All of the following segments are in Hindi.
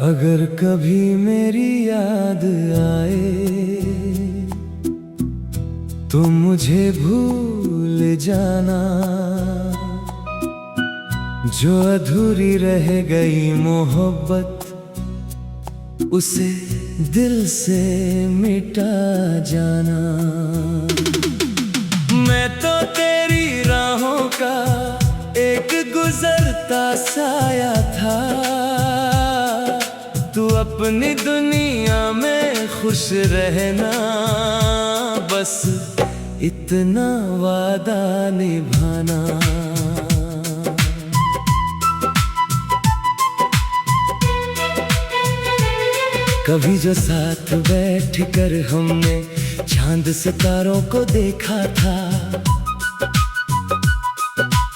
अगर कभी मेरी याद आए तो मुझे भूल जाना, जो अधूरी रह गई मोहब्बत उसे दिल से मिटा जाना। मैं तो तेरी राहों का एक गुजरता साया था, तू अपनी दुनिया में खुश रहना, बस इतना वादा निभाना। कभी जो साथ बैठ कर हमने चांद सितारों को देखा था,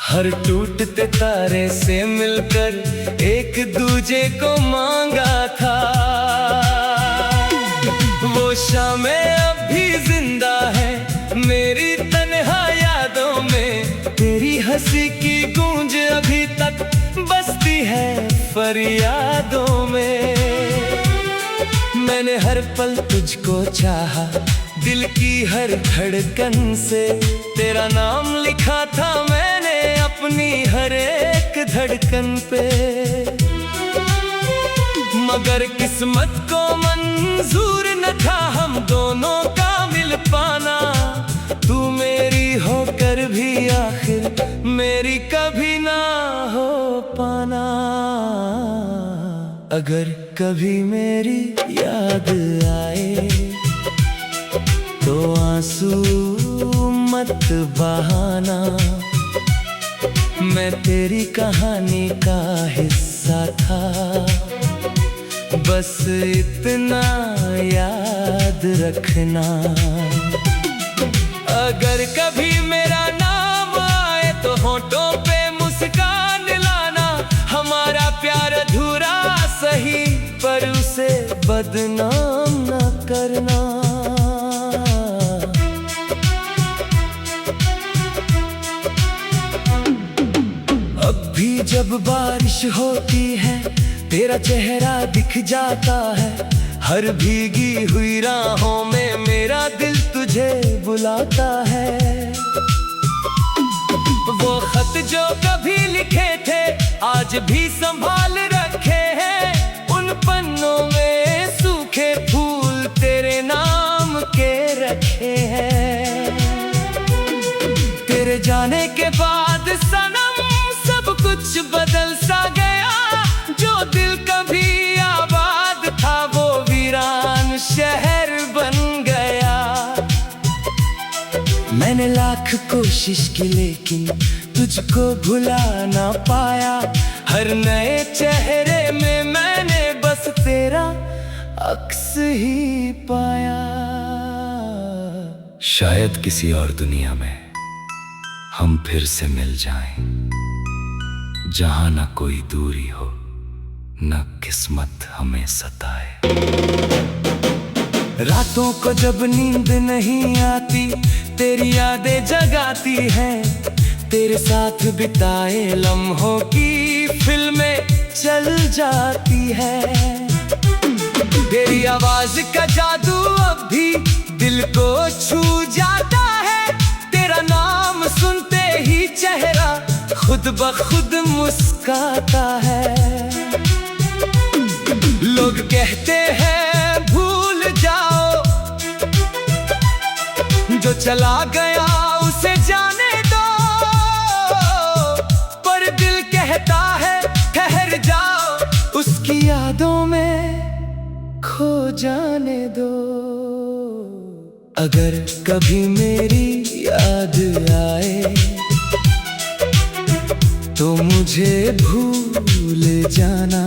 हर टूटते तारे से मिलकर एक दूजे को मांगा था। वो शामें अब भी जिंदा है मेरी तन्हा यादों में, तेरी हंसी की गूंज अभी तक बसती है फरियादों में। मैंने हर पल तुझको चाहा, दिल की हर धड़कन से तेरा नाम लिखा था मैंने अपनी हर एक धड़कन पे। मगर किस्मत को मंजूर न था हम दोनों का मिल पाना, तू मेरी होकर भी आखिर मेरी कभी ना हो पाना। अगर कभी मेरी याद आए तो आंसू मत बहाना, मैं तेरी कहानी का हिस्सा था, बस इतना याद रखना। अगर कभी मेरा नाम आए तो होठों पे मुस्कान लाना, हमारा प्यार अधूरा सही पर उसे बदनाम न करना। अब भी जब बारिश होती है तेरा चेहरा दिख जाता है, हर भीगी हुई राहों में मेरा दिल तुझे बुलाता है। वो खत जो कभी लिखे थे आज भी संभाल रखे हैं, उन पन्नों में सूखे फूल तेरे नाम के रखे हैं। तेरे जाने के बाद सनम सब कुछ बदल सा गया, जो दिल कभी आबाद था वो वीरान शहर बन गया। मैंने लाख कोशिश की लेकिन तुझको भुला ना पाया, हर नए चेहरे में मैंने बस तेरा अक्स ही पाया। शायद किसी और दुनिया में हम फिर से मिल जाएं, जहां ना कोई दूरी हो न किस्मत हमें सताए। रातों को जब नींद नहीं आती तेरी यादें जगाती हैं, तेरे साथ बिताए लम्हों की फिल्में चल जाती है। तेरी आवाज का जादू अब भी दिल को छू जाता है, तेरा नाम सुनते ही चेहरा खुद ब खुद मुस्काता है। लोग कहते हैं भूल जाओ, जो चला गया उसे जाने दो, पर दिल कहता है ठहर जाओ, उसकी यादों में खो जाने दो। अगर कभी मेरी याद आए तो मुझे भूल जाना,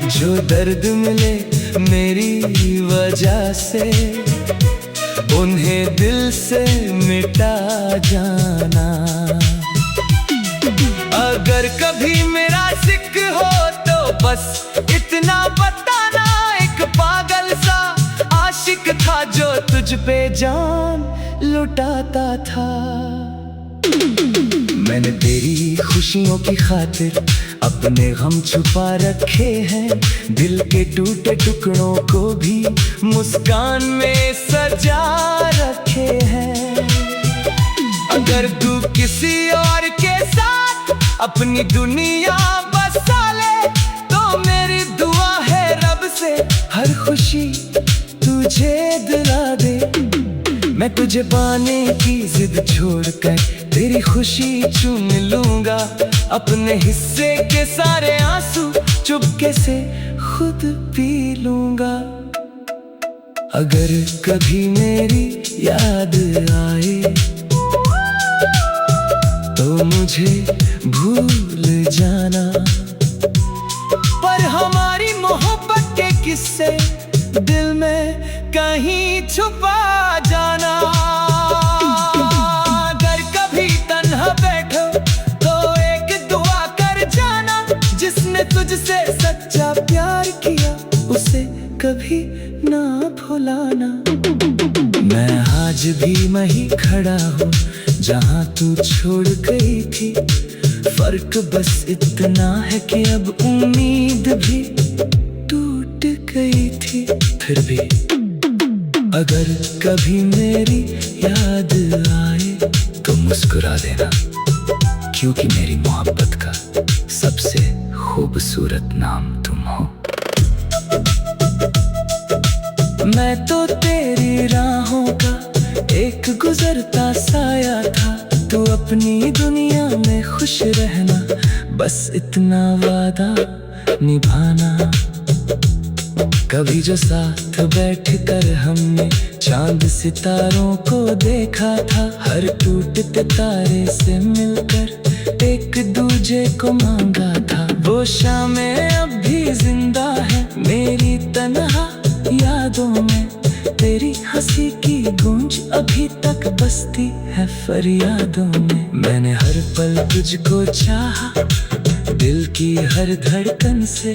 जो दर्द मिले मेरी वजह से उन्हें दिल से मिटा जाना। अगर कभी मेरा जिक्र हो तो बस इतना बताना, एक पागल सा आशिक था तुझ पे जान लुटाता था। मैंने तेरी खुशियों की खातिर अपने गम छुपा रखे हैं, दिल के टूटे टुकड़ों को भी मुस्कान में सजा रखे हैं। अगर तू किसी और के साथ अपनी दुनिया बसा ले, तो मेरी दुआ है रब से हर खुशी तुझे दिला दे। मैं तुझे पाने की जिद छोड़कर तेरी खुशी चुन लूंगा, अपने हिस्से के सारे आंसू चुपके से खुद पी लूंगा। अगर कभी मेरी याद आए तो मुझे भूल जाना, पर हमारी मोहब्बत के किस्से दिल में कहीं छुपा जाना। अगर कभी तन्हा बैठो तो एक दुआ कर जाना, जिसने तुझसे सच्चा प्यार किया उसे कभी ना भुलाना। मैं आज भी वहीं खड़ा हूँ जहाँ तू छोड़ गई थी, फर्क बस इतना है कि अब उम्मीद भी टूट गई थी। फिर भी अगर कभी मेरी याद आए तो मुस्कुरा देना, क्योंकि मेरी मोहब्बत का सबसे खूबसूरत नाम तुम हो। मैं तो तेरी राहों का एक गुजरता साया था, तू अपनी दुनिया में खुश रहना, बस इतना वादा निभाना। कभी जो साथ बैठ कर हमने चांद सितारों को देखा था, हर टूटते तारे से मिलकर एक दूजे को मांगा था। वो शामें अब भी जिंदा है मेरी तन्हा यादों में, तेरी हंसी की गूंज अभी तक बसती है फरियादों में। मैंने हर पल तुझको चाहा, दिल की हर धड़कन से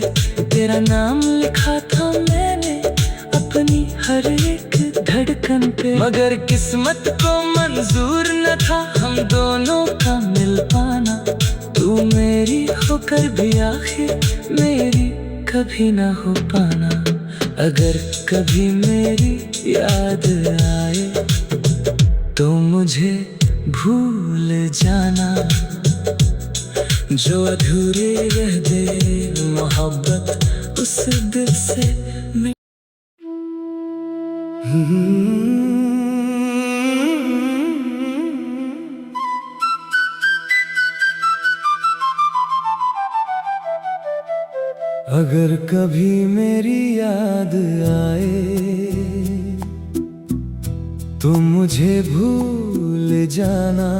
तेरा नाम लिखा था मैंने अपनी हर एक धड़कन पे। मगर किस्मत को मंजूर न था हम दोनों का मिल पाना, तू मेरी होकर भी आखिर मेरी कभी ना हो पाना। अगर कभी मेरी याद आए तो मुझे भूल जाना, जो अधूरी रह दे मोहब्बत उस दिल से अगर कभी मेरी याद आए तो मुझे भूल जाना,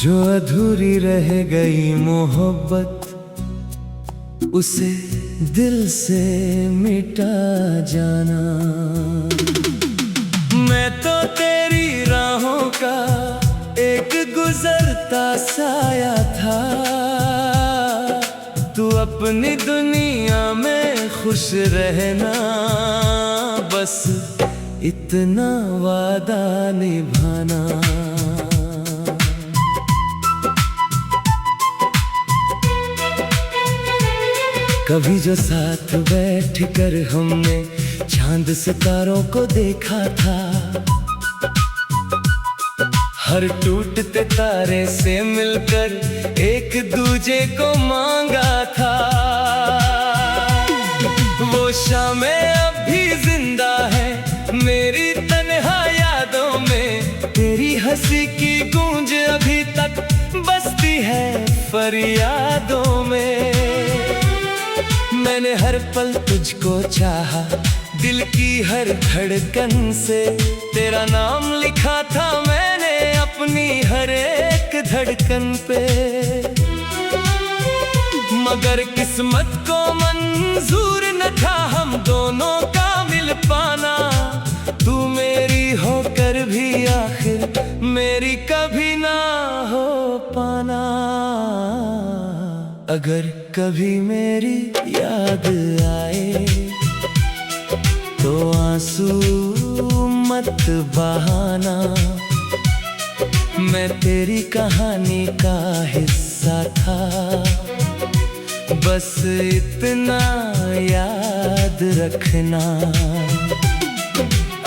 जो अधूरी रह गई मोहब्बत उसे दिल से मिटा जाना। मैं तो तेरी राहों का एक गुजरता साया था, तू अपनी दुनिया में खुश रहना, बस इतना वादा निभाना। कभी जो साथ बैठ कर हमने चांद सितारों को देखा था, हर टूटते तारे से मिलकर एक दूजे को मांगा था। वो शामें अब भी जिंदा है मेरी तन्हा यादों में, तेरी हंसी की गूंज अभी तक बसती है फरियादों में। मैंने हर पल तुझको चाहा, दिल की हर धड़कन से तेरा नाम लिखा था मैंने अपनी हर एक धड़कन पे। मगर किस्मत को मंजूर न था हम दोनों का मिल पाना, तू मेरी होकर भी आखिर मेरी कभी ना हो पाना। अगर कभी मेरी याद आए तो आंसू मत बहाना। मैं तेरी कहानी का हिस्सा था, बस इतना याद रखना।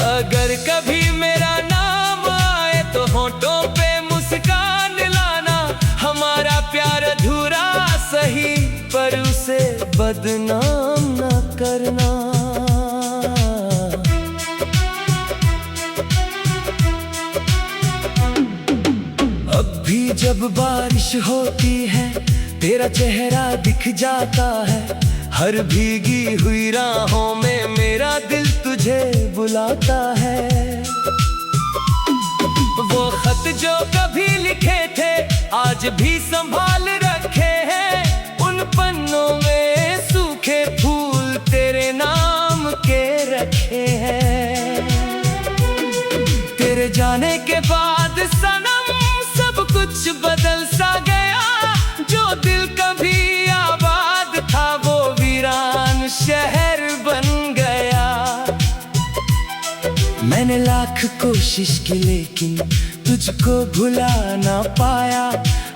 अगर कभी मेरा नाम आए तो होठों पे मुस्कान लाना। हमारा प्यार अधूरा सही, पर उसे बदनाम न करना। अब भी जब बारिश होती है तेरा चेहरा दिख जाता है। हर भीगी हुई राहों में मेरा दिल तुझे बुलाता है। वो खत जो कभी लिखे थे आज भी संभाल रखे हैं। उन पन्नों में सूखे फूल तेरे नाम के रखे हैं। तेरे जाने के बाद सनम सब कुछ बदल सा गया। जो दिल कभी आबाद था वो वीरान शहर बन गया। मैंने लाख कोशिश की लेकिन तुझको भुला ना पाया।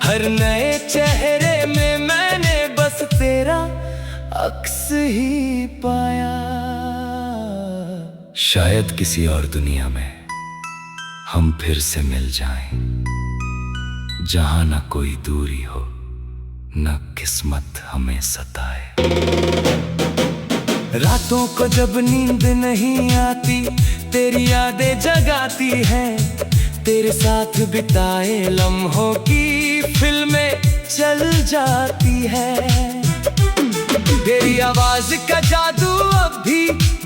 हर नए चेहरे में मैंने बस तेरा अक्स ही पाया। शायद किसी और दुनिया में हम फिर से मिल जाएं, जहां न कोई दूरी हो न किस्मत हमें सताए। रातों को जब नींद नहीं आती तेरी यादें जगाती हैं। तेरे साथ बिताए लम्हों की फिल्में चल जाती है। तेरी आवाज का जादू अब भी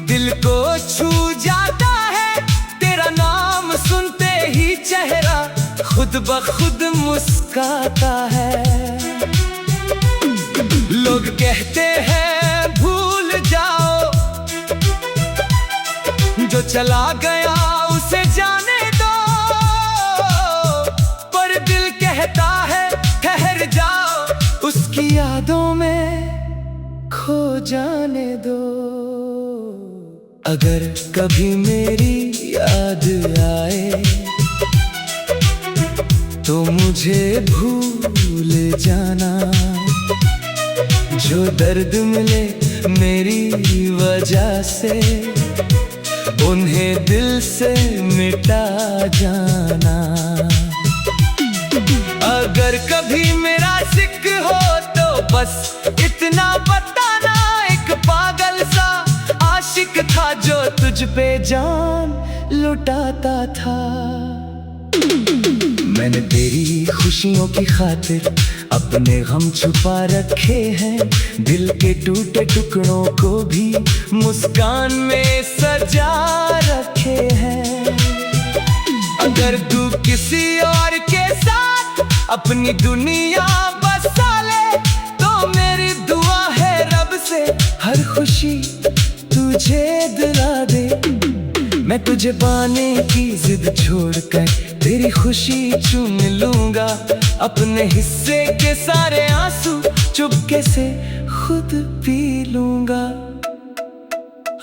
दिल को छू जाता है। तेरा नाम सुनते ही चेहरा खुद ब खुद मुस्काता है। लोग कहते हैं भूल जाओ, जो चला गया उसे जाने दो। पर दिल कहता है ठहर जाओ, उसकी यादों में खो जाने दो। अगर कभी मेरी याद आए तो मुझे भूल जाना। जो दर्द मिले मेरी वजह से उन्हें दिल से मिटा जाना। अगर कभी मेरा जिक्र हो तो बस इतना बताना। एक पागल सा आशिक था जो तुझ पे जान लुटाता था। मैंने तेरी खुशियों की खातिर अपने गम छुपा रखे हैं। दिल के टूटे टुकड़ों को भी मुस्कान में सजा रखे हैं। अगर तू किसी और के साथ अपनी दुनिया बसा ले तो मेरी दुआ है रब से हर खुशी तुझे दिला दे। मैं तुझे पाने की जिद छोड़कर तेरी खुशी चुन लूंगा। अपने हिस्से के सारे आंसू चुपके से खुद पी लूंगा।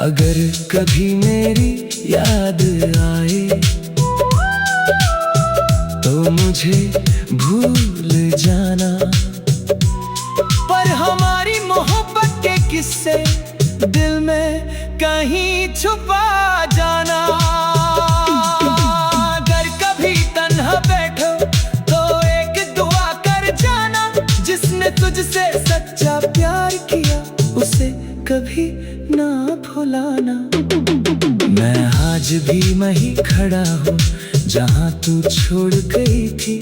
अगर कभी मेरी याद आए तो मुझे भूल जाना। पर हमारी मोहब्बत के किस्से दिल में कहीं छुपा जाना। अगर कभी तन्हा बैठो तो एक दुआ कर जाना। जिसने तुझसे सच्चा प्यार किया उसे कभी ना भुलाना। मैं आज भी वहीं खड़ा हूँ जहाँ तू छोड़ गई थी।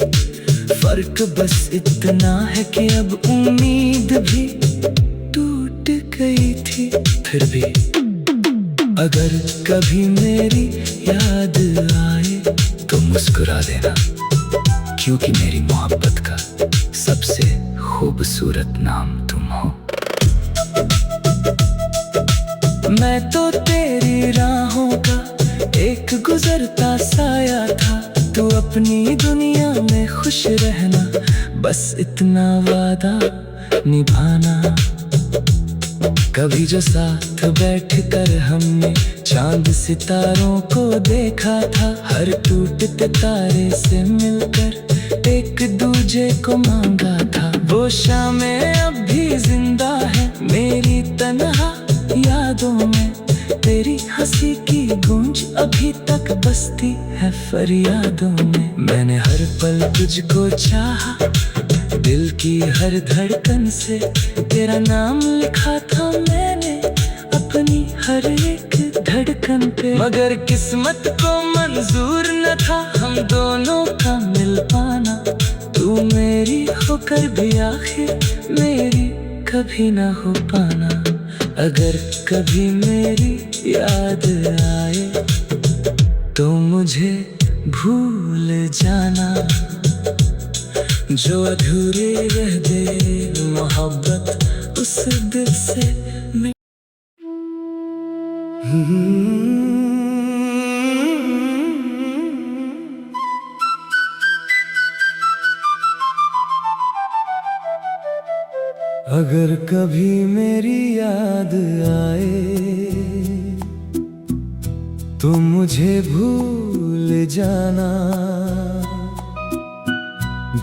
फर्क बस इतना है कि अब उम्मीद भी टूट गई थी। फिर भी अगर कभी मेरी याद आए तो मुस्कुरा देना, क्योंकि मेरी मोहब्बत का सबसे खूबसूरत नाम तुम हो। मैं तो तेरी राहों का एक गुजरता साया था। तू अपनी दुनिया में खुश रहना, बस इतना वादा निभाना। कभी जो साथ बैठकर हमने चांद सितारों को देखा था, हर टूटते तारे से मिलकर एक दूजे को मांगा था। वो शामें अब भी जिंदा है मेरी तन्हा यादों में, तेरी हंसी की गूंज अभी तक बसती है फरियादों में। मैंने हर पल तुझको चाहा, दिल की हर धड़कन से तेरा नाम लिखा था मैंने अपनी हर एक धड़कन पे। मगर किस्मत को मंजूर न था हम दोनों का मिल पाना, तू मेरी होकर भी आखिर मेरी कभी ना हो पाना। अगर कभी मेरी याद आए तो मुझे भूल जाना, जो अधूरी रह गई मोहब्बत उस दिल से अगर कभी मेरी याद आए तो मुझे भूल जाना,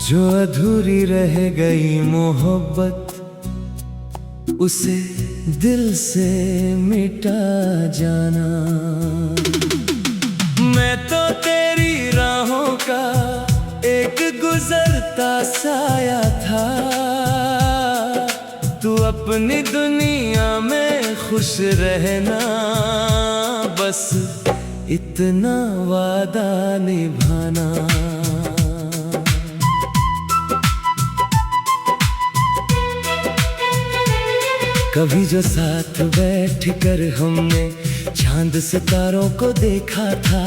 जो अधूरी रह गई मोहब्बत उसे दिल से मिटा जाना। मैं तो तेरी राहों का एक गुजरता साया था, तू अपनी दुनिया में खुश रहना, बस इतना वादा निभाना। कभी जो साथ बैठकर हमने चांद सितारों को देखा था,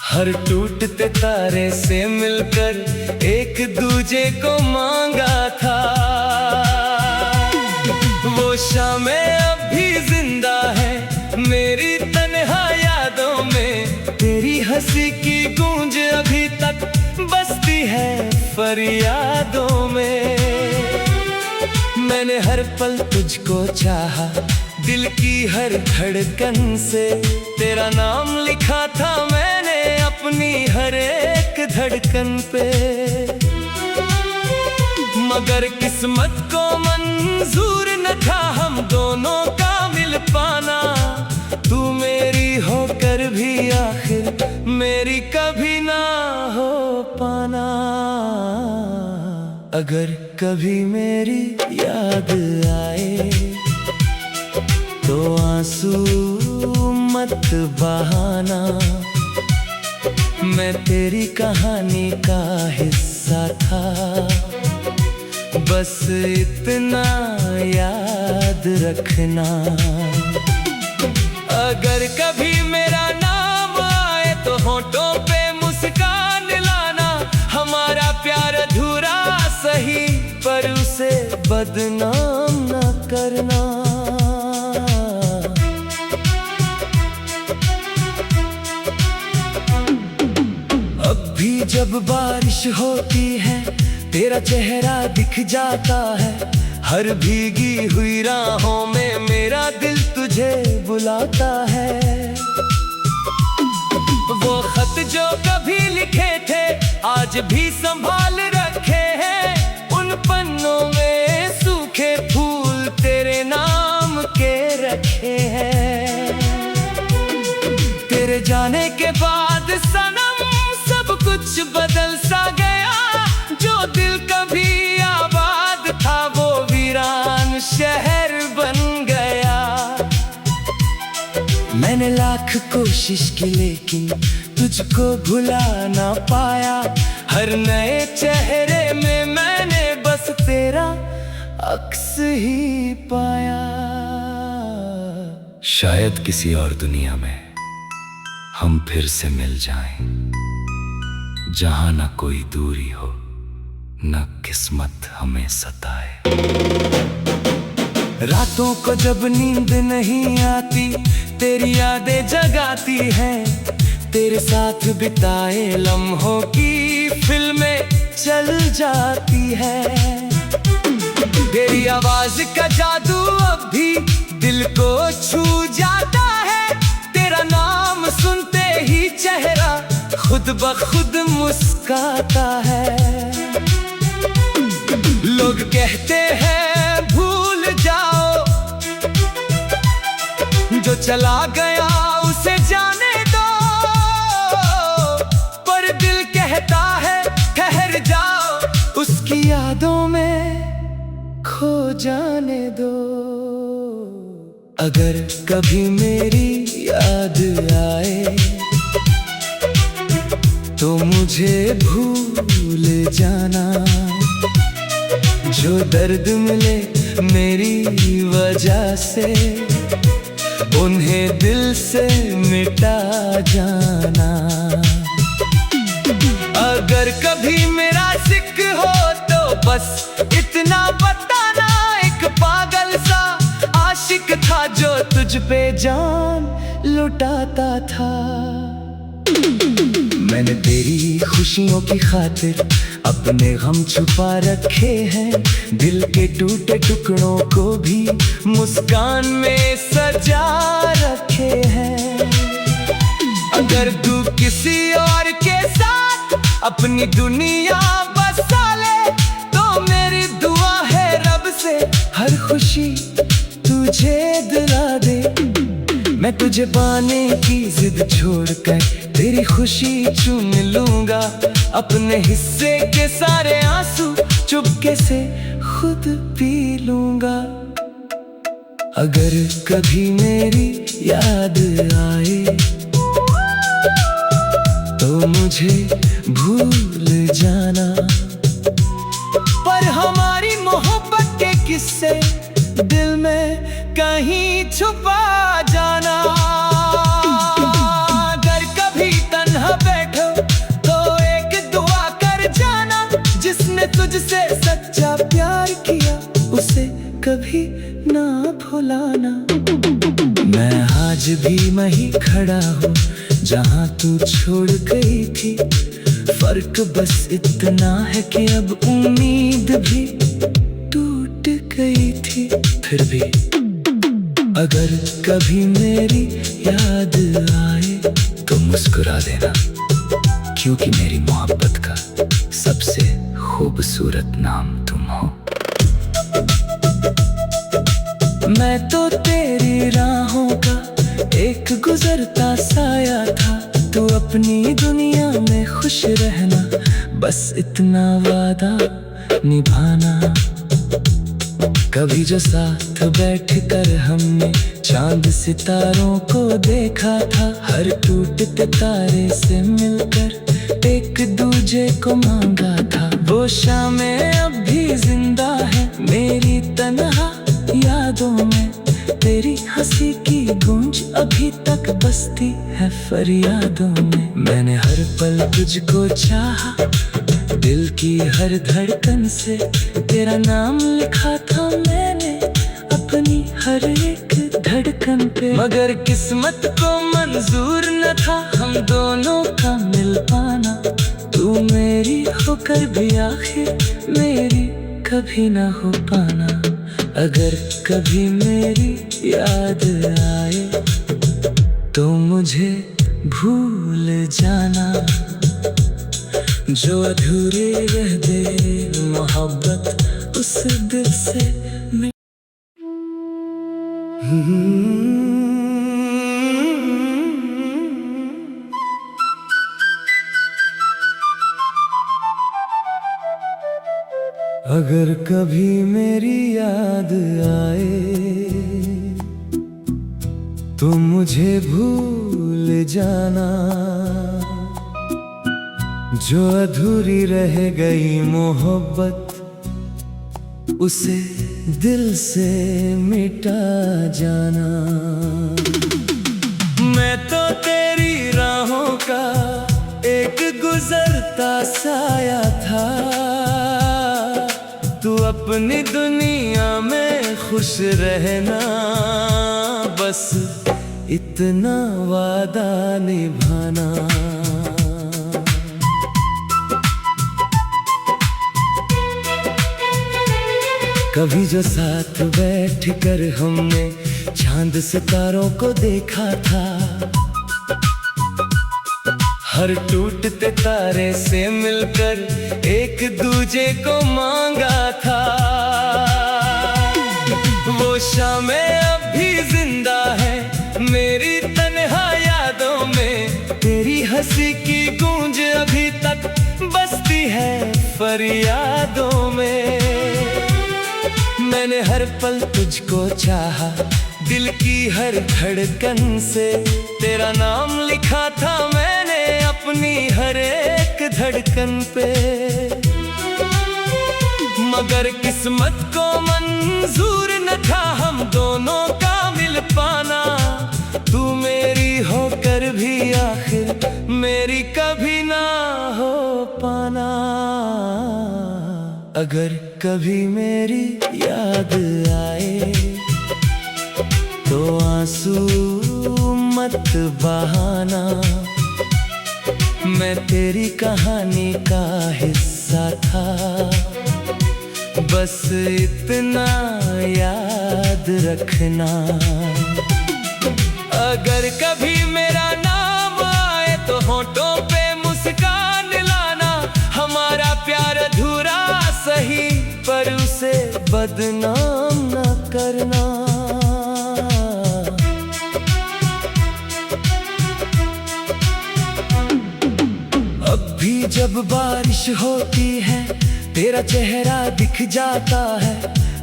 हर टूटते तारे से मिलकर एक दूजे को मांगा था। वो शामें अब भी जिंदा है मेरी तन्हा यादों में, तेरी हंसी की गूंज अभी तक बसती है फरियादों में। मैंने हर पल तुझको चाहा, दिल की हर धड़कन से तेरा नाम लिखा था मैंने अपनी हर एक धड़कन पे। मगर किस्मत को मंजूर न था हम दोनों का मिल पाना, तू मेरी होकर भी आखिर मेरी कभी ना हो पाना। अगर कभी मेरी याद आए तो आंसू मत बहाना, मैं तेरी कहानी का हिस्सा था, बस इतना याद रखना। अगर कभी मेरा नाम आए तो होठों पे मुस्कान लाना, हमारा प्यार अधूरा सही पर उसे बदनाम न करना। अब भी जब बारिश होती है तेरा चेहरा दिख जाता है, हर भीगी हुई राहों में मेरा दिल तुझे बुलाता है। वो खत जो कभी लिखे थे आज भी संभाल रखे हैं, उन पन्नों में सूखे फूल तेरे नाम के रखे हैं। तेरे जाने के बाद सनम सब कुछ बदल सा गया, जो दिल कभी आबाद था वो वीरान शहर बन गया। मैंने लाख कोशिश की लेकिन तुझको भुला ना पाया, हर नए चेहरे में मैंने बस तेरा अक्स ही पाया। शायद किसी और दुनिया में हम फिर से मिल जाएं, जहां न कोई दूरी हो न किस्मत हमें सताए। रातों को जब नींद नहीं आती तेरी यादें जगाती हैं, तेरे साथ बिताए लम्हों की फिल्में चल जाती है। तेरी आवाज का जादू अब भी दिल को छू जाता है। तेरा नाम सुनते ही चेहरा खुद ब खुद मुस्काता है। लोग कहते हैं भूल जाओ, जो चला गया उसे जाने दो, पर दिल कहता है ठहर जाओ, उसकी यादों में खो जाने दो। अगर कभी मेरी याद आए तो मुझे भूल जाना, जो दर्द मिले मेरी वजह से उन्हें दिल से मिटा जाना। अगर कभी मेरा जिक्र हो तो बस इतना बताना, एक पागल सा आशिक था जो तुझ पे जान लुटाता था। मैंने तेरी खुशियों की खातिर अपने गम छुपा रखे हैं, दिल के टूटे टुकड़ों को भी मुस्कान में सजा रखे हैं। अगर तू किसी और के साथ अपनी दुनिया बसा ले तो मेरी दुआ है रब से हर खुशी तुझे दिला दे। मैं तुझे पाने की जिद छोड़कर तेरी खुशी चुन लूंगा, अपने हिस्से के सारे आंसू चुपके से खुद पी लूंगा। अगर कभी मेरी याद आए तो मुझे भूल जाना, पर हमारी मोहब्बत के किस्से दिल में कहीं छुपा जाना। अगर कभी तन्हा बैठो तो एक दुआ कर जाना, जिसने तुझसे सच्चा प्यार किया उसे कभी ना भुलाना। मैं आज भी वहीं खड़ा हूँ जहाँ तू छोड़ गई थी, फर्क बस इतना है कि अब उम्मीद भी टूट गई थी। फिर भी अगर कभी मेरी याद आए तो मुस्कुरा देना, क्योंकि मेरी मोहब्बत का सबसे खूबसूरत नाम तुम हो। मैं तो तेरी राहों का एक गुजरता साया था, तू अपनी दुनिया में खुश रहना, बस इतना वादा निभाना। कभी जो साथ बैठकर हमने चांद सितारों को देखा था, हर टूटते तारे से मिलकर एक दूजे को मांगा था। वो शामें अब भी जिंदा है मेरी तन्हा यादों में, तेरी हंसी की गूंज अभी तक बसती है फरियादों में। मैंने हर पल तुझको चाहा, दिल की हर धड़कन से तेरा नाम लिखा था मैंने अपनी हर एक धड़कन पे, मगर किस्मत को मंजूर न था हम दोनों का मिल पाना। तू मेरी होकर भी आखिर मेरी कभी ना हो पाना। अगर कभी मेरी याद आए तो मुझे भूल जाना, जो अधूरी रह गई मोहब्बत उस दिल से अगर कभी मेरी याद आए तो मुझे भूल जाना, जो अधूरी रह गई मोहब्बत उसे दिल से मिटा जाना। मैं तो तेरी राहों का एक गुजरता साया था, तू अपनी दुनिया में खुश रहना, बस इतना वादा निभाना। कभी जो साथ बैठ कर हमने चांद सितारों को देखा था, हर टूटते तारे से मिलकर एक दूजे को मांगा था। वो शामें अब भी जिंदा है मेरी तन्हा यादों में, तेरी हंसी की गूंज अभी तक बसती है फरियादों में। मैंने हर पल तुझको चाहा, दिल की हर धड़कन से तेरा नाम लिखा था मैंने अपनी हर एक धड़कन पे। मगर किस्मत को मंजूर न था हम दोनों का मिल पाना, तू मेरी होकर भी आखिर मेरी कभी ना हो पाना। अगर कभी मेरी याद आए तो आंसू मत बहाना, मैं तेरी कहानी का हिस्सा था, बस इतना याद रखना। अगर कभी मेरा नाम आए तो होठों पे मुस्कान लाना, हमारा प्यार अधूरा सही पर उसे बदनाम न करना। अब भी जब बारिश होती है तेरा चेहरा दिख जाता है,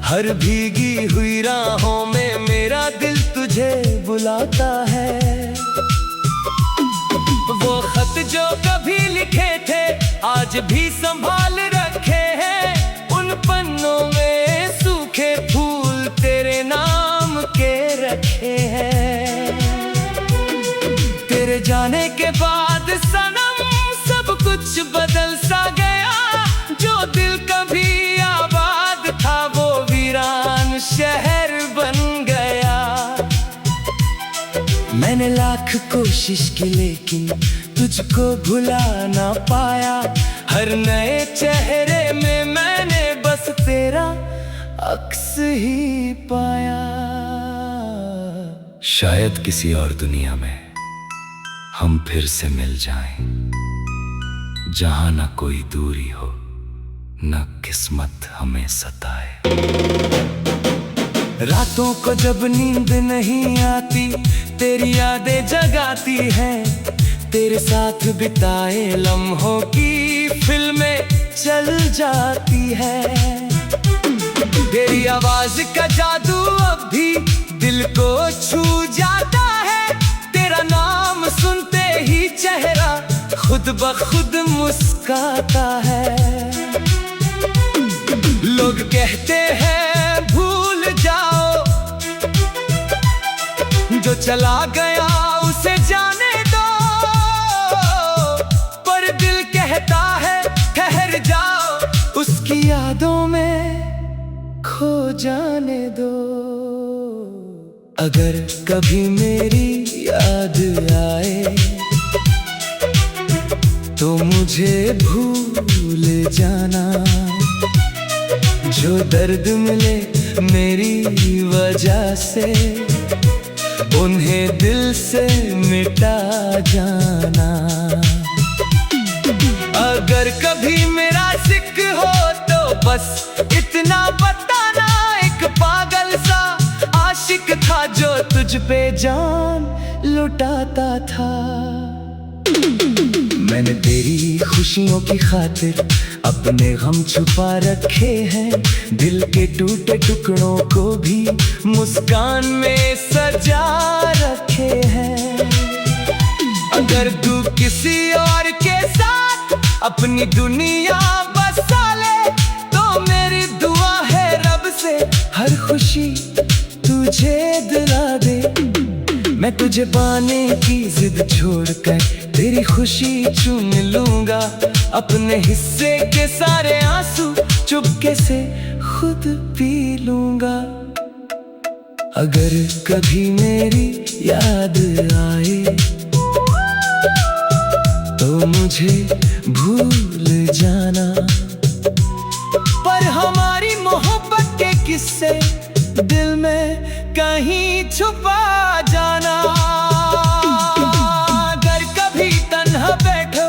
हर भीगी हुई राहों में मेरा दिल तुझे बुलाता है। वो खत जो कभी लिखे थे आज भी संभाल रखे हैं, उन पन्नों में सूखे फूल तेरे नाम के रखे हैं। तेरे जाने के बाद सनम सब कुछ बदल सा गया, जो दिल कभी आबाद था वो वीरान शहर बन गया। मैंने लाख कोशिश की लेकिन तुझको भुला ना पाया, हर नए चेहरे में मैंने बस तेरा अक्स ही पाया। शायद किसी और दुनिया में हम फिर से मिल जाएं, जहां न कोई दूरी हो न किस्मत हमें सताए। रातों को जब नींद नहीं आती तेरी यादें जगाती हैं, तेरे साथ बिताए लम्हों की फिल्में चल जाती है। तेरी आवाज का जादू अब भी दिल को छू जाता है, तेरा नाम सुनते ही चेहरा खुद ब खुद मुस्काता है। लोग कहते हैं भूल जाओ, जो चला गया उसे जाने दो, पर दिल कहता है ठहर जाओ, उसकी यादों में खो जाने दो। अगर कभी मेरी याद आए तो मुझे भूल जाना, जो दर्द मिले मेरी वजह से उन्हें दिल से मिटा जाना। अगर कभी मेरा जिक्र हो तो बस इतना बताना, एक पागल सा आशिक था जो तुझ पे जान लुटाता था। मैंने तेरी खुशियों की खातिर अपने गम छुपा रखे हैं, दिल के टूटे टुकड़ों को भी मुस्कान में सजा रखे हैं। अगर तू किसी और के साथ अपनी दुनिया बसा ले तो मेरी दुआ है रब से हर खुशी तुझे दिला दे। मैं तुझे पाने की जिद छोड़कर तेरी खुशी चुन लूंगा, अपने हिस्से के सारे आंसू चुपके से खुद पी लूंगा। अगर कभी मेरी याद आए तो मुझे भूल जाना, पर हमारी मोहब्बत के कहीं छुपा जाना। अगर कभी तन्हा बैठो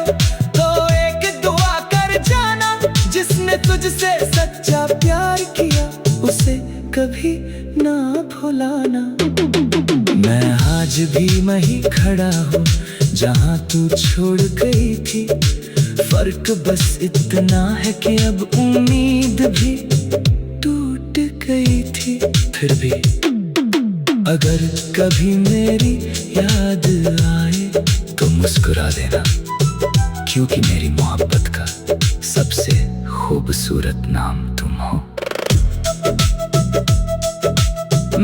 तो एक दुआ कर जाना, जिसने तुझसे सच्चा प्यार किया उसे कभी ना भुलाना। मैं आज भी वहीं खड़ा हूँ जहाँ तू छोड़ गई थी। फर्क बस इतना है कि अब उम्मीद भी टूट गई थी। फिर भी अगर कभी मेरी याद आए तो मुस्कुरा देना, क्योंकि मेरी मोहब्बत का सबसे खूबसूरत नाम तुम हो।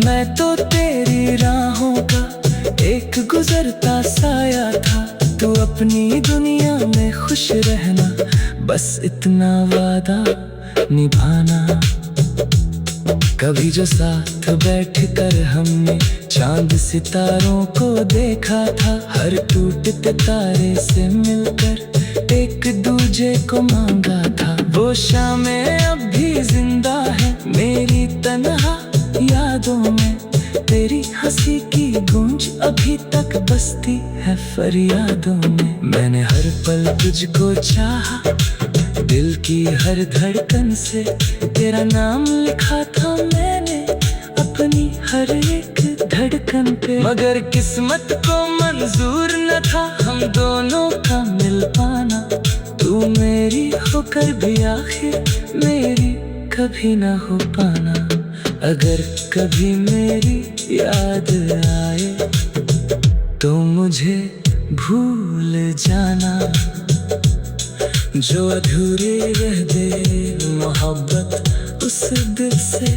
मैं तो तेरी राहों का एक गुजरता साया था। तू अपनी दुनिया में खुश रहना, बस इतना वादा निभाना। कभी जो साथ बैठ कर हमने चांद सितारों को देखा था, हर टूटते तारे से मिलकर एक दूजे को मांगा था। वो शामें अब भी जिंदा है मेरी तन्हा यादों में। तेरी हंसी की गूंज अभी तक बसती है फरियादों में। मैंने हर पल तुझको चाहा, दिल की हर धड़कन से तेरा नाम लिखा था मैंने अपनी हर एक धड़कन पे। मगर किस्मत को मंजूर न था हम दोनों का मिल पाना। तू मेरी होकर भी आखिर मेरी कभी ना हो पाना। अगर कभी मेरी याद आए तो मुझे भूल जाना। जो अधूरी रह दे मोहब्बत उस दिल से